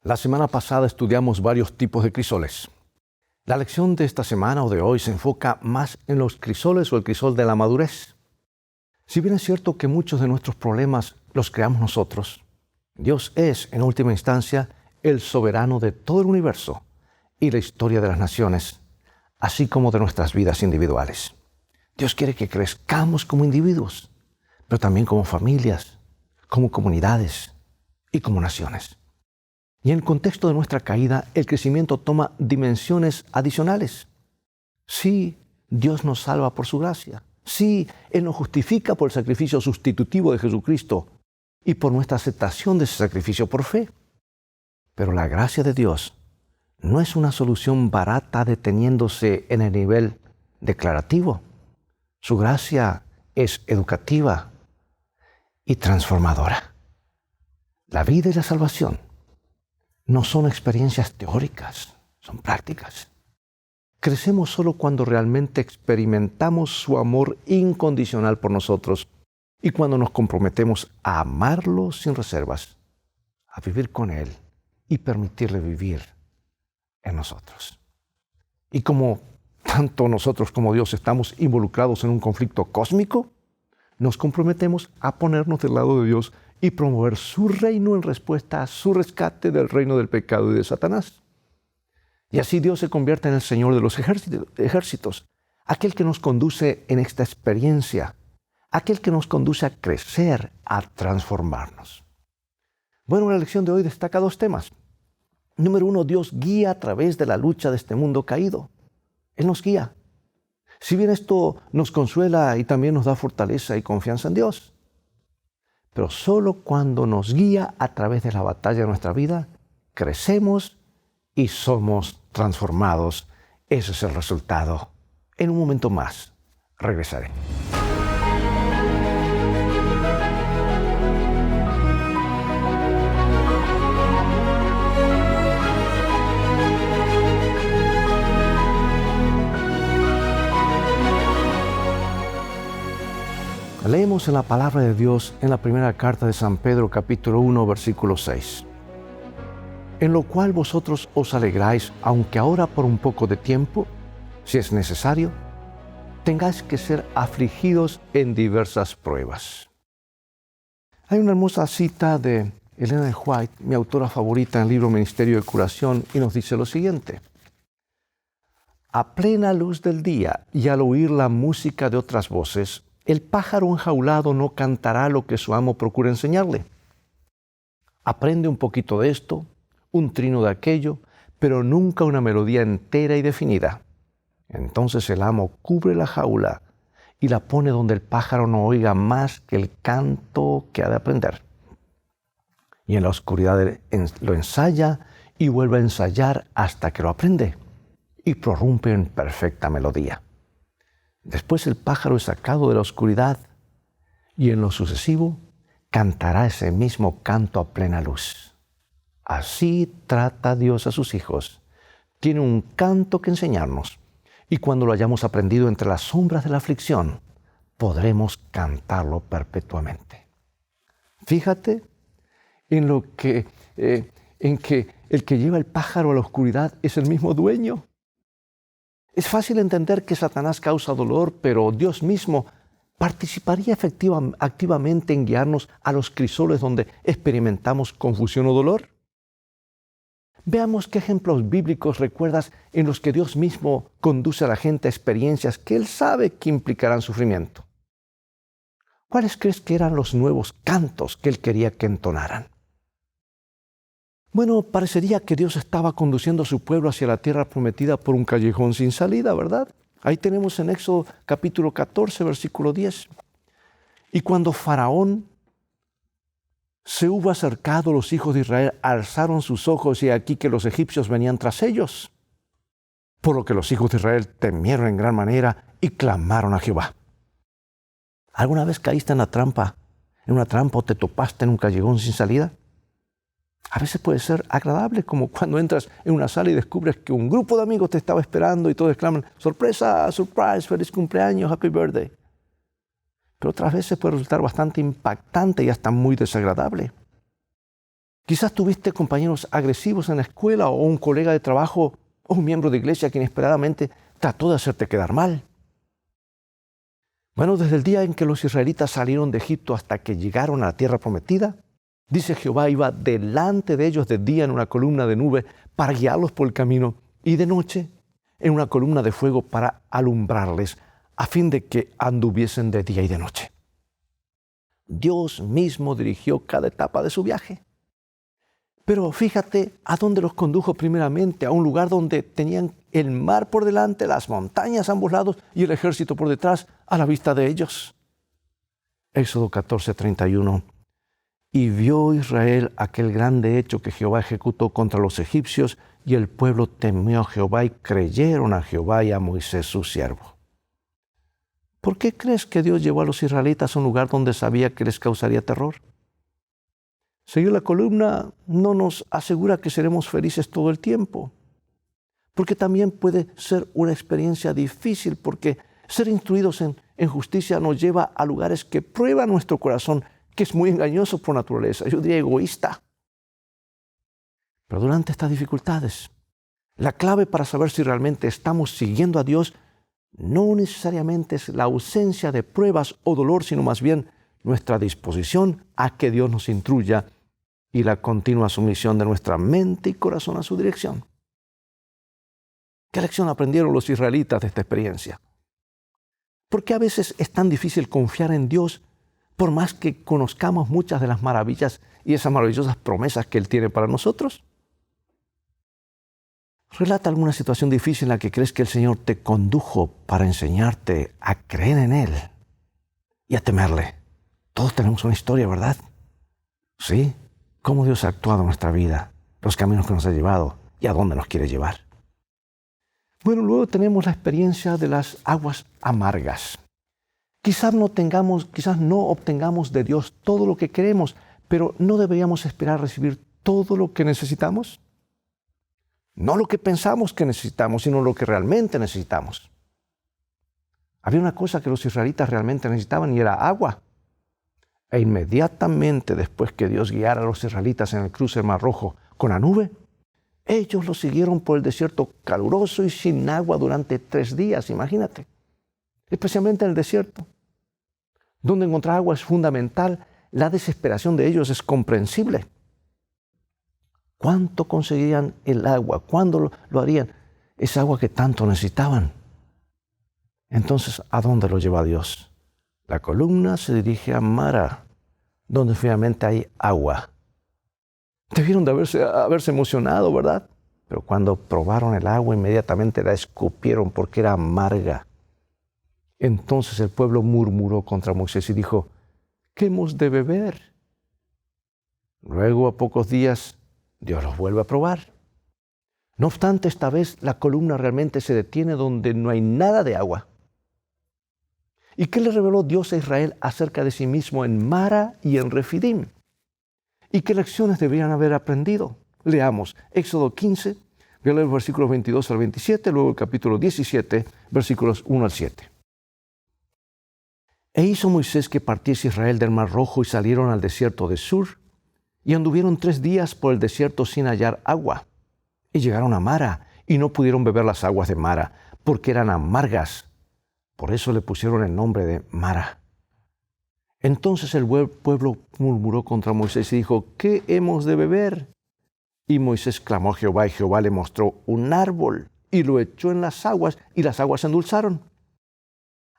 La semana pasada estudiamos varios tipos de crisoles. La lección de esta semana o de hoy se enfoca más en los crisoles o el crisol de la madurez. Si bien es cierto que muchos de nuestros problemas los creamos nosotros, Dios es, en última instancia, el soberano de todo el universo y la historia de las naciones, así como de nuestras vidas individuales. Dios quiere que crezcamos como individuos, pero también como familias, como comunidades y como naciones. Y en el contexto de nuestra caída, el crecimiento toma dimensiones adicionales. Sí, Dios nos salva por su gracia. Sí, Él nos justifica por el sacrificio sustitutivo de Jesucristo y por nuestra aceptación de ese sacrificio por fe. Pero la gracia de Dios no es una solución barata deteniéndose en el nivel declarativo. Su gracia es educativa y transformadora. La vida y la salvación no son experiencias teóricas, son prácticas. Crecemos solo cuando realmente experimentamos su amor incondicional por nosotros y cuando nos comprometemos a amarlo sin reservas, a vivir con Él y permitirle vivir en nosotros. Y como tanto nosotros como Dios estamos involucrados en un conflicto cósmico, nos comprometemos a ponernos del lado de Dios y promover su reino en respuesta a su rescate del reino del pecado y de Satanás. Y así Dios se convierte en el Señor de los ejércitos, aquel que nos conduce en esta experiencia, aquel que nos conduce a crecer, a transformarnos. Bueno, la lección de hoy destaca dos temas. Número 1, Dios guía a través de la lucha de este mundo caído. Él nos guía. Si bien esto nos consuela y también nos da fortaleza y confianza en Dios, pero solo cuando nos guía a través de la batalla de nuestra vida, crecemos y somos transformados. Ese es el resultado. En un momento más, regresaré. Leemos en la palabra de Dios en la primera carta de San Pedro, capítulo 1, versículo 6. En lo cual vosotros os alegráis, aunque ahora por un poco de tiempo, si es necesario, tengáis que ser afligidos en diversas pruebas. Hay una hermosa cita de Elena de White, mi autora favorita en el libro Ministerio de Curación, y nos dice lo siguiente. A plena luz del día y al oír la música de otras voces, el pájaro enjaulado no cantará lo que su amo procura enseñarle. Aprende un poquito de esto, un trino de aquello, pero nunca una melodía entera y definida. Entonces el amo cubre la jaula y la pone donde el pájaro no oiga más que el canto que ha de aprender. Y en la oscuridad lo ensaya y vuelve a ensayar hasta que lo aprende y prorrumpe en perfecta melodía. Después el pájaro es sacado de la oscuridad y en lo sucesivo cantará ese mismo canto a plena luz. Así trata Dios a sus hijos. Tiene un canto que enseñarnos y cuando lo hayamos aprendido entre las sombras de la aflicción, podremos cantarlo perpetuamente. Fíjate en que el que lleva el pájaro a la oscuridad es el mismo dueño. Es fácil entender que Satanás causa dolor, pero Dios mismo participaría activamente en guiarnos a los crisoles donde experimentamos confusión o dolor. Veamos qué ejemplos bíblicos recuerdas en los que Dios mismo conduce a la gente a experiencias que Él sabe que implicarán sufrimiento. ¿Cuáles crees que eran los nuevos cantos que Él quería que entonaran? Bueno, parecería que Dios estaba conduciendo a su pueblo hacia la tierra prometida por un callejón sin salida, ¿verdad? Ahí tenemos en Éxodo capítulo 14, versículo 10. Y cuando Faraón se hubo acercado, los hijos de Israel alzaron sus ojos y aquí que los egipcios venían tras ellos. Por lo que los hijos de Israel temieron en gran manera y clamaron a Jehová. ¿Alguna vez caíste en una trampa o te topaste en un callejón sin salida? A veces puede ser agradable, como cuando entras en una sala y descubres que un grupo de amigos te estaba esperando y todos exclaman, ¡sorpresa, surprise, feliz cumpleaños, happy birthday! Pero otras veces puede resultar bastante impactante y hasta muy desagradable. Quizás tuviste compañeros agresivos en la escuela o un colega de trabajo o un miembro de iglesia que inesperadamente trató de hacerte quedar mal. Bueno, desde el día en que los israelitas salieron de Egipto hasta que llegaron a la tierra prometida, dice Jehová iba delante de ellos de día en una columna de nube para guiarlos por el camino y de noche en una columna de fuego para alumbrarles a fin de que anduviesen de día y de noche. Dios mismo dirigió cada etapa de su viaje. Pero fíjate a dónde los condujo primeramente, a un lugar donde tenían el mar por delante, las montañas a ambos lados y el ejército por detrás a la vista de ellos. Éxodo 14:31. Y vio Israel aquel grande hecho que Jehová ejecutó contra los egipcios, y el pueblo temió a Jehová y creyeron a Jehová y a Moisés su siervo. ¿Por qué crees que Dios llevó a los israelitas a un lugar donde sabía que les causaría terror? Seguir la columna no nos asegura que seremos felices todo el tiempo, porque también puede ser una experiencia difícil, porque ser instruidos en justicia nos lleva a lugares que prueban nuestro corazón, que es muy engañoso por naturaleza, yo diría egoísta. Pero durante estas dificultades, la clave para saber si realmente estamos siguiendo a Dios no necesariamente es la ausencia de pruebas o dolor, sino más bien nuestra disposición a que Dios nos instruya y la continua sumisión de nuestra mente y corazón a su dirección. ¿Qué lección aprendieron los israelitas de esta experiencia? ¿Por qué a veces es tan difícil confiar en Dios por más que conozcamos muchas de las maravillas y esas maravillosas promesas que Él tiene para nosotros? Relata alguna situación difícil en la que crees que el Señor te condujo para enseñarte a creer en Él y a temerle. Todos tenemos una historia, ¿verdad? Sí, cómo Dios ha actuado en nuestra vida, los caminos que nos ha llevado y a dónde nos quiere llevar. Bueno, luego tenemos la experiencia de las aguas amargas. Quizás no obtengamos de Dios todo lo que queremos, pero ¿no deberíamos esperar recibir todo lo que necesitamos? No lo que pensamos que necesitamos, sino lo que realmente necesitamos. Había una cosa que los israelitas realmente necesitaban y era agua. E inmediatamente después que Dios guiara a los israelitas en el cruce del Mar Rojo con la nube, ellos lo siguieron por el desierto caluroso y sin agua durante 3 días, imagínate. Especialmente en el desierto, donde encontrar agua es fundamental, la desesperación de ellos es comprensible. ¿Cuánto conseguirían el agua? ¿Cuándo lo harían? Esa agua que tanto necesitaban. Entonces, ¿a dónde lo lleva Dios? La columna se dirige a Mara, donde finalmente hay agua. Debieron de haberse emocionado, ¿verdad? Pero cuando probaron el agua, inmediatamente la escupieron porque era amarga. Entonces el pueblo murmuró contra Moisés y dijo, ¿qué hemos de beber? Luego, a pocos días, Dios los vuelve a probar. No obstante, esta vez la columna realmente se detiene donde no hay nada de agua. ¿Y qué le reveló Dios a Israel acerca de sí mismo en Mara y en Refidim? ¿Y qué lecciones deberían haber aprendido? Leamos Éxodo 15, voy a leer los versículos 22 al 27, luego el capítulo 17, versículos 1 al 7. E hizo Moisés que partiese Israel del Mar Rojo y salieron al desierto de Sur, y anduvieron 3 días por el desierto sin hallar agua. Y llegaron a Mara, y no pudieron beber las aguas de Mara, porque eran amargas. Por eso le pusieron el nombre de Mara. Entonces el pueblo murmuró contra Moisés y dijo, ¿qué hemos de beber? Y Moisés clamó a Jehová, y Jehová le mostró un árbol, y lo echó en las aguas, y las aguas se endulzaron.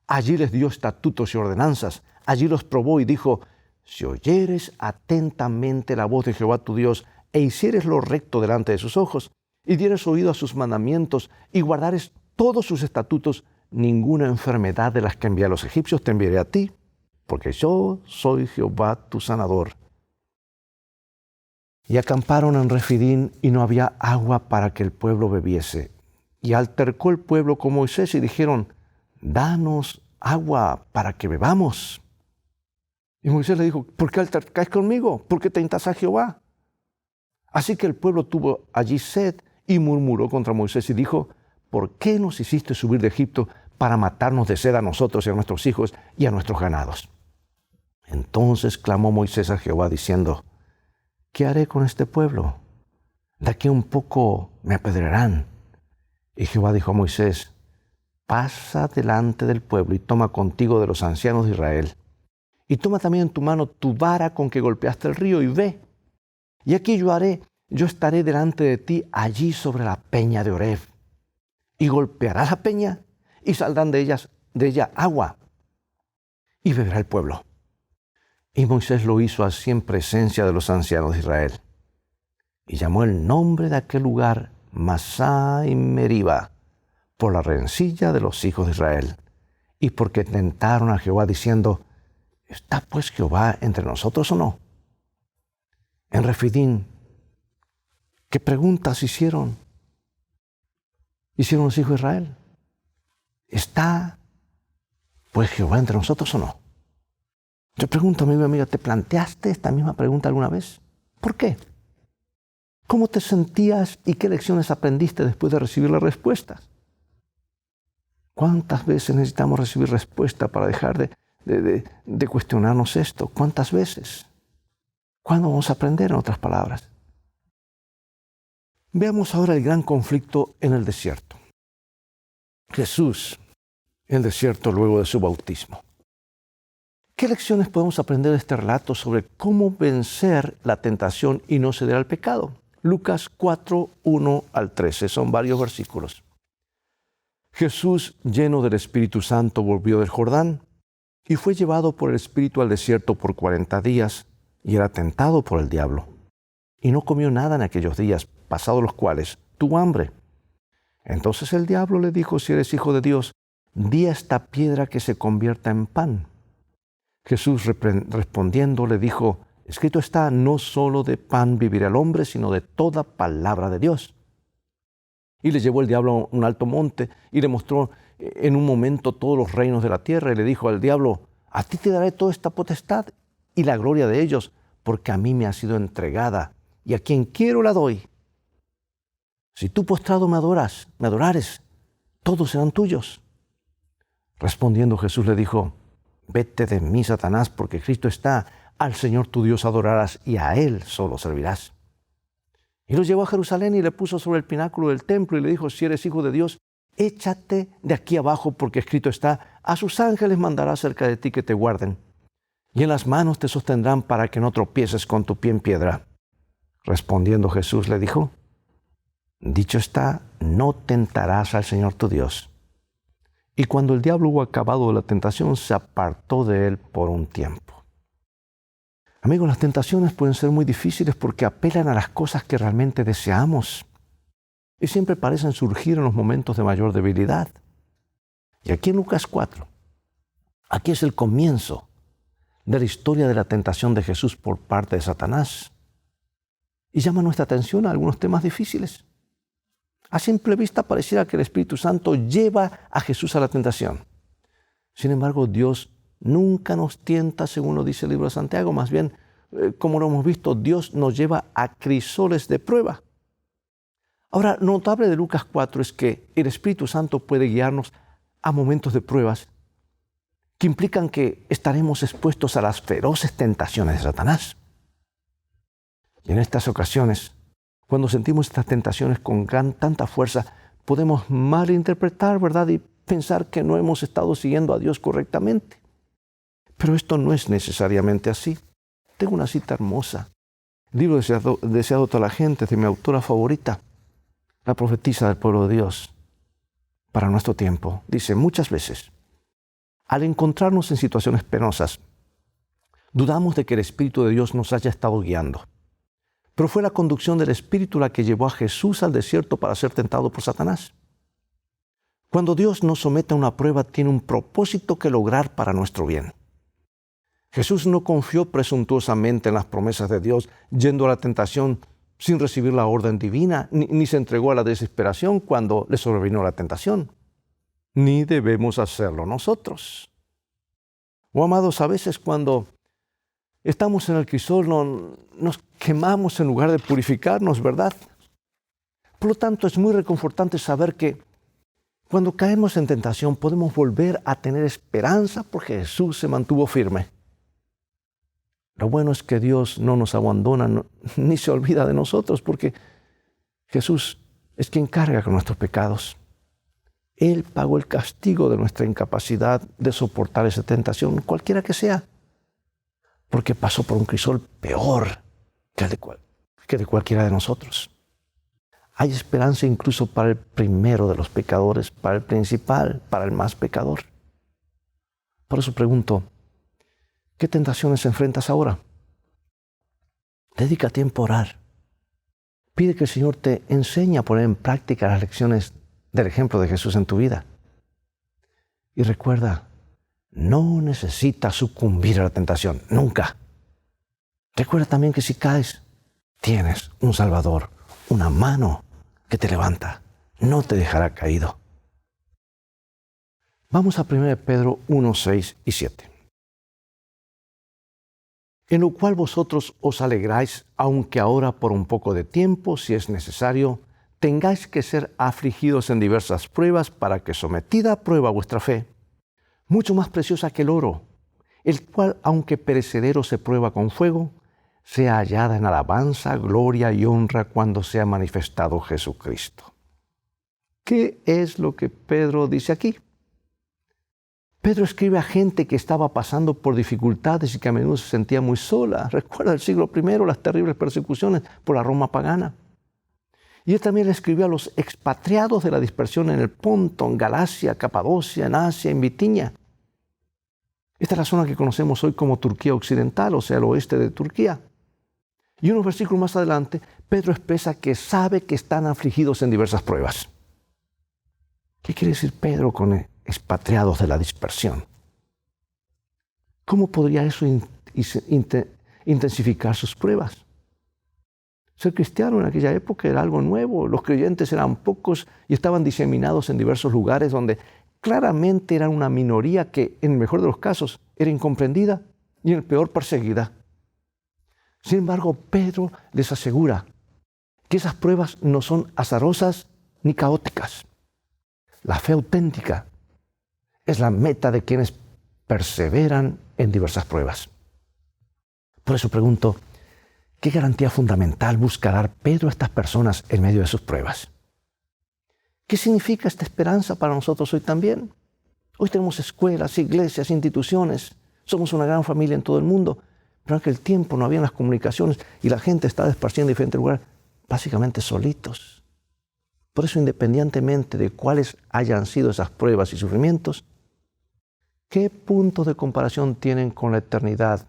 Allí les dio estatutos y ordenanzas. Allí los probó y dijo, si oyeres atentamente la voz de Jehová tu Dios, e hicieres lo recto delante de sus ojos, y dieres oído a sus mandamientos, y guardares todos sus estatutos, ninguna enfermedad de las que envié a los egipcios te enviaré a ti, porque yo soy Jehová tu sanador. Y acamparon en Refidim, y no había agua para que el pueblo bebiese. Y altercó el pueblo con Moisés y dijeron, danos agua para que bebamos. Y Moisés le dijo, ¿por qué altercáis conmigo? ¿Por qué tentáis a Jehová? Así que el pueblo tuvo allí sed y murmuró contra Moisés y dijo, ¿por qué nos hiciste subir de Egipto para matarnos de sed a nosotros y a nuestros hijos y a nuestros ganados? Entonces clamó Moisés a Jehová diciendo, ¿qué haré con este pueblo? De aquí a un poco me apedrearán. Y Jehová dijo a Moisés, pasa delante del pueblo y toma contigo de los ancianos de Israel. Y toma también en tu mano tu vara con que golpeaste el río y ve. Y aquí yo estaré delante de ti allí sobre la peña de Oreb. Y golpeará la peña y saldrán de ella agua. Y beberá el pueblo. Y Moisés lo hizo así en presencia de los ancianos de Israel. Y llamó el nombre de aquel lugar Masá y Meriba, por la rencilla de los hijos de Israel, y porque tentaron a Jehová diciendo, ¿está pues Jehová entre nosotros o no? En Refidín, ¿qué preguntas hicieron? Hicieron los hijos de Israel. ¿Está pues Jehová entre nosotros o no? Yo pregunto, amigo y amiga, ¿te planteaste esta misma pregunta alguna vez? ¿Por qué? ¿Cómo te sentías y qué lecciones aprendiste después de recibir las respuestas? ¿Cuántas veces necesitamos recibir respuesta para dejar de cuestionarnos esto? ¿Cuántas veces? ¿Cuándo vamos a aprender, en otras palabras? Veamos ahora el gran conflicto en el desierto. Jesús en el desierto luego de su bautismo. ¿Qué lecciones podemos aprender de este relato sobre cómo vencer la tentación y no ceder al pecado? Lucas 4, 1 al 13, son varios versículos. Jesús, lleno del Espíritu Santo, volvió del Jordán y fue llevado por el Espíritu al desierto por 40 días y era tentado por el diablo. Y no comió nada en aquellos días, pasados los cuales tuvo hambre. Entonces el diablo le dijo, si eres hijo de Dios, di a esta piedra que se convierta en pan. Jesús respondiendo le dijo, escrito está, no solo de pan vivirá el hombre, sino de toda palabra de Dios. Y le llevó el diablo a un alto monte y le mostró en un momento todos los reinos de la tierra y le dijo al diablo, a ti te daré toda esta potestad y la gloria de ellos, porque a mí me ha sido entregada y a quien quiero la doy. Si tú postrado me adorares, todos serán tuyos. Respondiendo Jesús le dijo, vete de mí, Satanás, porque Cristo está, al Señor tu Dios adorarás y a Él solo servirás. Y lo llevó a Jerusalén y le puso sobre el pináculo del templo y le dijo, si eres hijo de Dios, échate de aquí abajo, porque escrito está, a sus ángeles mandará cerca de ti que te guarden, y en las manos te sostendrán para que no tropieces con tu pie en piedra. Respondiendo Jesús le dijo, dicho está, no tentarás al Señor tu Dios. Y cuando el diablo hubo acabado de la tentación, se apartó de él por un tiempo. Amigos, las tentaciones pueden ser muy difíciles porque apelan a las cosas que realmente deseamos y siempre parecen surgir en los momentos de mayor debilidad. Y aquí en Lucas 4, aquí es el comienzo de la historia de la tentación de Jesús por parte de Satanás. Y llama nuestra atención a algunos temas difíciles. A simple vista pareciera que el Espíritu Santo lleva a Jesús a la tentación. Sin embargo, Dios nunca nos tienta, según lo dice el libro de Santiago. Más bien, como lo hemos visto, Dios nos lleva a crisoles de prueba. Ahora, lo notable de Lucas 4 es que el Espíritu Santo puede guiarnos a momentos de pruebas que implican que estaremos expuestos a las feroces tentaciones de Satanás. Y en estas ocasiones, cuando sentimos estas tentaciones con tanta fuerza, podemos malinterpretar, ¿verdad? Y pensar que no hemos estado siguiendo a Dios correctamente. Pero esto no es necesariamente así. Tengo una cita hermosa. El libro deseado de toda la gente, de mi autora favorita, la profetisa del pueblo de Dios, para nuestro tiempo. Dice, muchas veces, al encontrarnos en situaciones penosas, dudamos de que el Espíritu de Dios nos haya estado guiando. Pero fue la conducción del Espíritu la que llevó a Jesús al desierto para ser tentado por Satanás. Cuando Dios nos somete a una prueba, tiene un propósito que lograr para nuestro bien. Jesús no confió presuntuosamente en las promesas de Dios, yendo a la tentación sin recibir la orden divina, ni se entregó a la desesperación cuando le sobrevino la tentación. Ni debemos hacerlo nosotros. Oh, amados, a veces cuando estamos en el crisol, nos quemamos en lugar de purificarnos, ¿verdad? Por lo tanto, es muy reconfortante saber que cuando caemos en tentación podemos volver a tener esperanza porque Jesús se mantuvo firme. Lo bueno es que Dios no nos abandona ni se olvida de nosotros, porque Jesús es quien carga con nuestros pecados. Él pagó el castigo de nuestra incapacidad de soportar esa tentación, cualquiera que sea, porque pasó por un crisol peor que de cualquiera de nosotros. Hay esperanza incluso para el primero de los pecadores, para el principal, para el más pecador. Por eso pregunto, ¿qué tentaciones enfrentas ahora? Dedica tiempo a orar. Pide que el Señor te enseñe a poner en práctica las lecciones del ejemplo de Jesús en tu vida. Y recuerda, no necesitas sucumbir a la tentación, nunca. Recuerda también que si caes, tienes un Salvador, una mano que te levanta, no te dejará caído. Vamos a 1 Pedro 1, 6 y 7. En lo cual vosotros os alegráis, aunque ahora por un poco de tiempo, si es necesario, tengáis que ser afligidos en diversas pruebas, para que sometida a prueba vuestra fe, mucho más preciosa que el oro, el cual, aunque perecedero se prueba con fuego, sea hallada en alabanza, gloria y honra cuando sea manifestado Jesucristo. ¿Qué es lo que Pedro dice aquí? Pedro escribe a gente que estaba pasando por dificultades y que a menudo se sentía muy sola. Recuerda el siglo I, las terribles persecuciones por la Roma pagana. Y él también le escribió a los expatriados de la dispersión en el Ponto, en Galacia, Capadocia, en Asia, en Bitinia. Esta es la zona que conocemos hoy como Turquía Occidental, o sea, el oeste de Turquía. Y unos versículos más adelante, Pedro expresa que sabe que están afligidos en diversas pruebas. ¿Qué quiere decir Pedro con expatriados de la dispersión? ¿Cómo podría eso intensificar sus pruebas? Ser cristiano en aquella época era algo nuevo. Los creyentes eran pocos y estaban diseminados en diversos lugares donde claramente eran una minoría que, en el mejor de los casos, era incomprendida y en el peor perseguida. Sin embargo, Pedro les asegura que esas pruebas no son azarosas ni caóticas. La fe auténtica es la meta de quienes perseveran en diversas pruebas. Por eso pregunto, ¿qué garantía fundamental buscará Pedro a estas personas en medio de sus pruebas? ¿Qué significa esta esperanza para nosotros hoy también? Hoy tenemos escuelas, iglesias, instituciones. Somos una gran familia en todo el mundo. Pero en aquel tiempo no había las comunicaciones y la gente estaba esparcida en diferentes lugares, básicamente solitos. Por eso, independientemente de cuáles hayan sido esas pruebas y sufrimientos, ¿qué punto de comparación tienen con la eternidad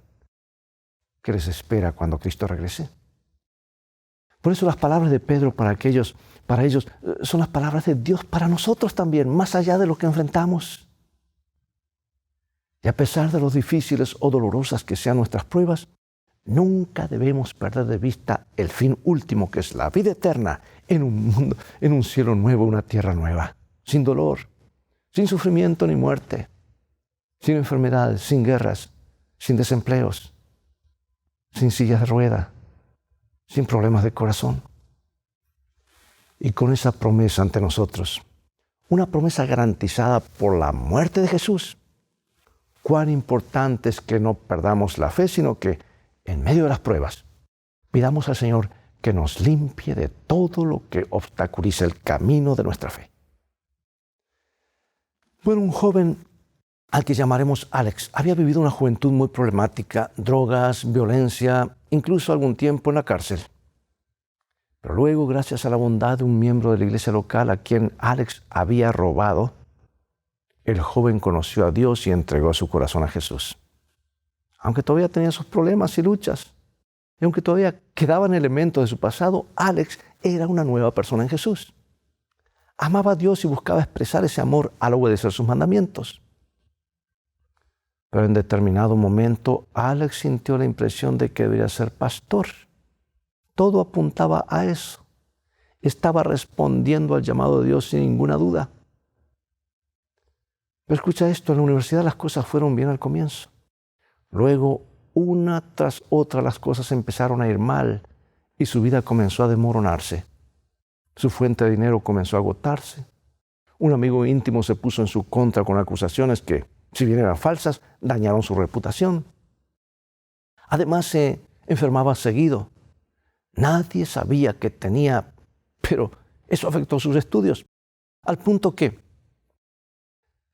que les espera cuando Cristo regrese? Por eso las palabras de Pedro para ellos, son las palabras de Dios para nosotros también, más allá de lo que enfrentamos. Y a pesar de lo difíciles o dolorosas que sean nuestras pruebas, nunca debemos perder de vista el fin último, que es la vida eterna en un mundo, en un cielo nuevo, una tierra nueva, sin dolor, sin sufrimiento ni muerte, sin enfermedades, sin guerras, sin desempleos, sin sillas de rueda, sin problemas de corazón. Y con esa promesa ante nosotros, una promesa garantizada por la muerte de Jesús, cuán importante es que no perdamos la fe, sino que en medio de las pruebas pidamos al Señor que nos limpie de todo lo que obstaculiza el camino de nuestra fe. Bueno, un joven al que llamaremos Alex había vivido una juventud muy problemática, drogas, violencia, incluso algún tiempo en la cárcel. Pero luego, gracias a la bondad de un miembro de la iglesia local a quien Alex había robado, el joven conoció a Dios y entregó su corazón a Jesús. Aunque todavía tenía sus problemas y luchas, y aunque todavía quedaban elementos de su pasado, Alex era una nueva persona en Jesús. Amaba a Dios y buscaba expresar ese amor al obedecer sus mandamientos. Pero en determinado momento, Alex sintió la impresión de que debería ser pastor. Todo apuntaba a eso. Estaba respondiendo al llamado de Dios sin ninguna duda. Pero escucha esto, en la universidad las cosas fueron bien al comienzo. Luego, una tras otra, las cosas empezaron a ir mal y su vida comenzó a desmoronarse. Su fuente de dinero comenzó a agotarse. Un amigo íntimo se puso en su contra con acusaciones que, si bien eran falsas, dañaron su reputación. Además, se enfermaba seguido. Nadie sabía que tenía, pero eso afectó sus estudios, al punto que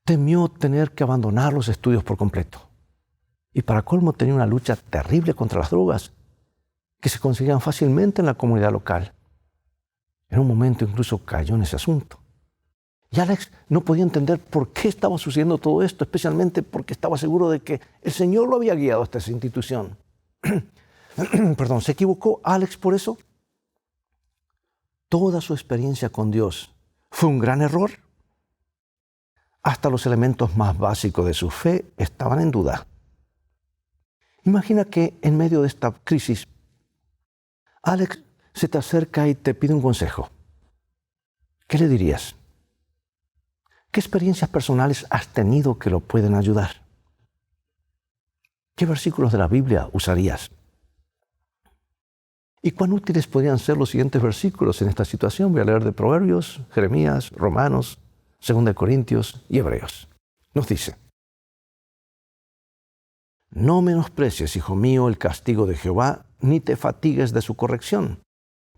temió tener que abandonar los estudios por completo. Y para colmo tenía una lucha terrible contra las drogas, que se conseguían fácilmente en la comunidad local. En un momento incluso cayó en ese asunto. Y Alex no podía entender por qué estaba sucediendo todo esto, especialmente porque estaba seguro de que el Señor lo había guiado hasta esa institución. Perdón, ¿se equivocó Alex por eso? Toda su experiencia con Dios fue un gran error. Hasta los elementos más básicos de su fe estaban en duda. Imagina que en medio de esta crisis, Alex se te acerca y te pide un consejo. ¿Qué le dirías? ¿Qué experiencias personales has tenido que lo pueden ayudar? ¿Qué versículos de la Biblia usarías? ¿Y cuán útiles podrían ser los siguientes versículos en esta situación? Voy a leer de Proverbios, Jeremías, Romanos, 2 Corintios y Hebreos. Nos dice: no menosprecies, hijo mío, el castigo de Jehová, ni te fatigues de su corrección,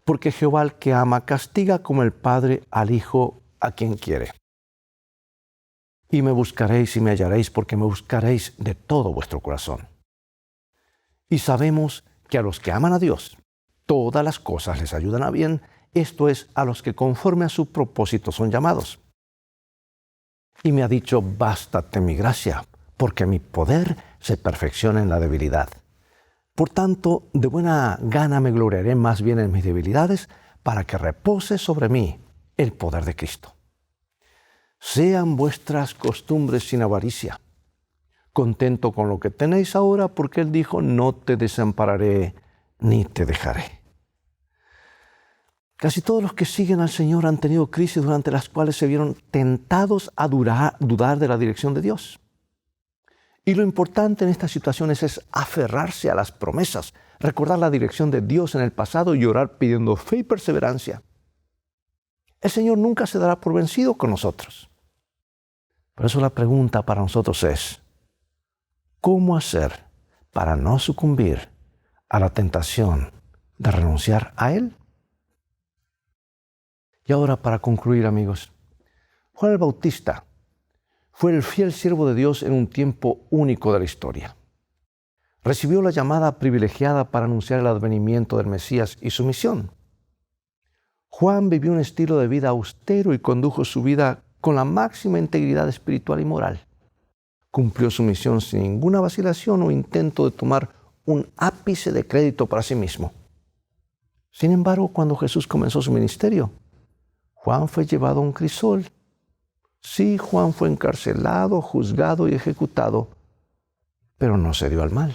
porque Jehová al que ama castiga como el padre al hijo a quien quiere. Y me buscaréis y me hallaréis, porque me buscaréis de todo vuestro corazón. Y sabemos que a los que aman a Dios, todas las cosas les ayudan a bien, esto es, a los que conforme a su propósito son llamados. Y me ha dicho: bástate mi gracia, porque mi poder se perfecciona en la debilidad. Por tanto, de buena gana me gloriaré más bien en mis debilidades, para que repose sobre mí el poder de Cristo. Sean vuestras costumbres sin avaricia. Contento con lo que tenéis ahora, porque Él dijo: no te desampararé ni te dejaré. Casi todos los que siguen al Señor han tenido crisis durante las cuales se vieron tentados a dudar de la dirección de Dios. Y lo importante en estas situaciones es aferrarse a las promesas, recordar la dirección de Dios en el pasado y orar pidiendo fe y perseverancia. El Señor nunca se dará por vencido con nosotros. Por eso la pregunta para nosotros es: ¿cómo hacer para no sucumbir a la tentación de renunciar a Él? Y ahora, para concluir, amigos, Juan el Bautista fue el fiel siervo de Dios en un tiempo único de la historia. Recibió la llamada privilegiada para anunciar el advenimiento del Mesías y su misión. Juan vivió un estilo de vida austero y condujo su vida con la máxima integridad espiritual y moral. Cumplió su misión sin ninguna vacilación o intento de tomar un ápice de crédito para sí mismo. Sin embargo, cuando Jesús comenzó su ministerio, Juan fue llevado a un crisol. Sí, Juan fue encarcelado, juzgado y ejecutado, pero no se dio al mal.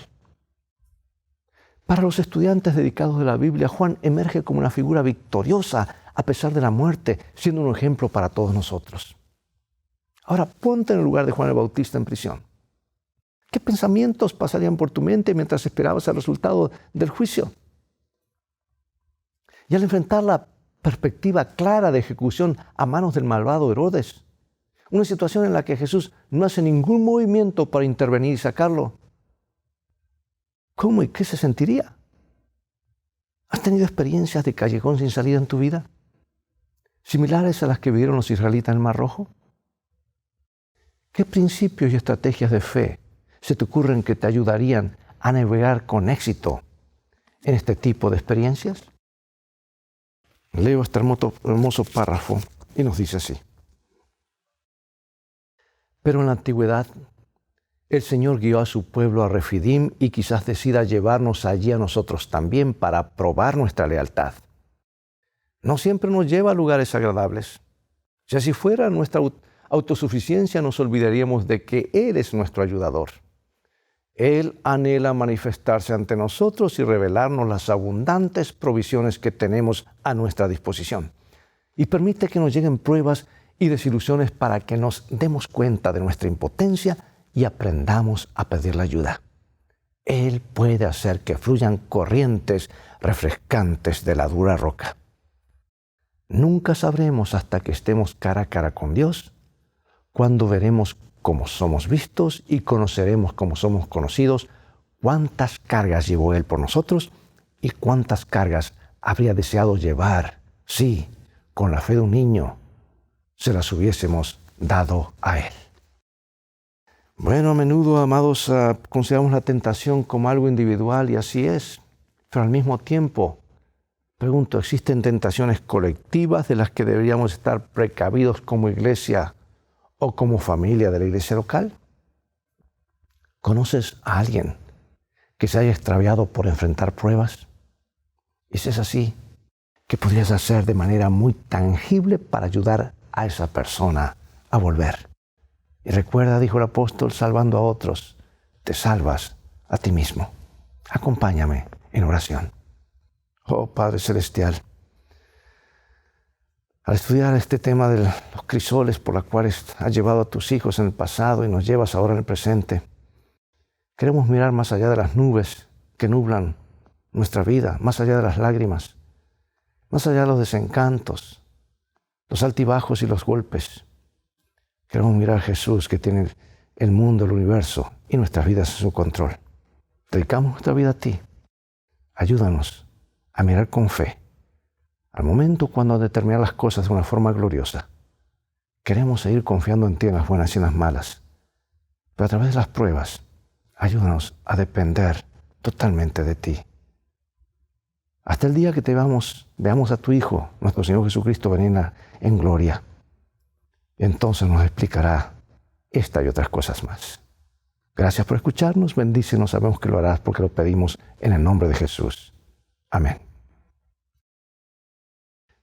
Para los estudiantes dedicados de la Biblia, Juan emerge como una figura victoriosa a pesar de la muerte, siendo un ejemplo para todos nosotros. Ahora, ponte en el lugar de Juan el Bautista en prisión. ¿Qué pensamientos pasarían por tu mente mientras esperabas el resultado del juicio? Y al enfrentar la perspectiva clara de ejecución a manos del malvado Herodes, una situación en la que Jesús no hace ningún movimiento para intervenir y sacarlo, ¿cómo y qué se sentiría? ¿Has tenido experiencias de callejón sin salida en tu vida, similares a las que vivieron los israelitas en el Mar Rojo? ¿Qué principios y estrategias de fe se te ocurren que te ayudarían a navegar con éxito en este tipo de experiencias? Leo este hermoso párrafo y nos dice así: pero en la antigüedad, el Señor guió a su pueblo a Refidim y quizás decida llevarnos allí a nosotros también para probar nuestra lealtad. No siempre nos lleva a lugares agradables. Si así fuera nuestra autosuficiencia, nos olvidaríamos de que Él es nuestro ayudador. Él anhela manifestarse ante nosotros y revelarnos las abundantes provisiones que tenemos a nuestra disposición. Y permite que nos lleguen pruebas y desilusiones para que nos demos cuenta de nuestra impotencia y aprendamos a pedirle ayuda. Él puede hacer que fluyan corrientes refrescantes de la dura roca. Nunca sabremos hasta que estemos cara a cara con Dios, cuando veremos cómo somos vistos y conoceremos cómo somos conocidos, cuántas cargas llevó Él por nosotros y cuántas cargas habría deseado llevar si, con la fe de un niño, se las hubiésemos dado a Él. Bueno, a menudo, amados, consideramos la tentación como algo individual y así es, pero al mismo tiempo, pregunto, ¿existen tentaciones colectivas de las que deberíamos estar precavidos como iglesia o como familia de la iglesia local? ¿Conoces a alguien que se haya extraviado por enfrentar pruebas? Y si es así, ¿qué podrías hacer de manera muy tangible para ayudar a esa persona a volver? Y recuerda, dijo el apóstol, salvando a otros, te salvas a ti mismo. Acompáñame en oración. Oh Padre Celestial, al estudiar este tema de los crisoles por los cuales has llevado a tus hijos en el pasado y nos llevas ahora en el presente, queremos mirar más allá de las nubes que nublan nuestra vida, más allá de las lágrimas, más allá de los desencantos, los altibajos y los golpes. Queremos mirar a Jesús que tiene el mundo, el universo y nuestras vidas en su control. Dedicamos nuestra vida a ti. Ayúdanos a mirar con fe al momento cuando determinar las cosas de una forma gloriosa. Queremos seguir confiando en ti en las buenas y en las malas, pero a través de las pruebas, ayúdanos a depender totalmente de ti. Hasta el día que veamos a tu Hijo, nuestro Señor Jesucristo, venir en gloria. Entonces nos explicará esta y otras cosas más. Gracias por escucharnos, bendícenos, sabemos que lo harás porque lo pedimos en el nombre de Jesús. Amén.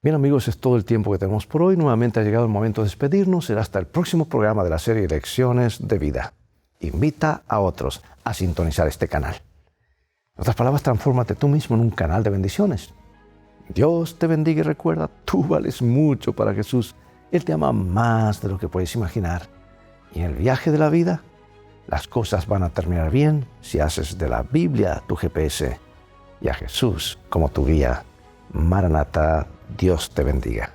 Bien amigos, es todo el tiempo que tenemos por hoy. Nuevamente ha llegado el momento de despedirnos. Será hasta el próximo programa de la serie Lecciones de Vida. Invita a otros a sintonizar este canal. En otras palabras, transfórmate tú mismo en un canal de bendiciones. Dios te bendiga y recuerda, tú vales mucho para Jesús. Él te ama más de lo que puedes imaginar. Y en el viaje de la vida, las cosas van a terminar bien si haces de la Biblia tu GPS y a Jesús como tu guía. Maranatá, Dios te bendiga.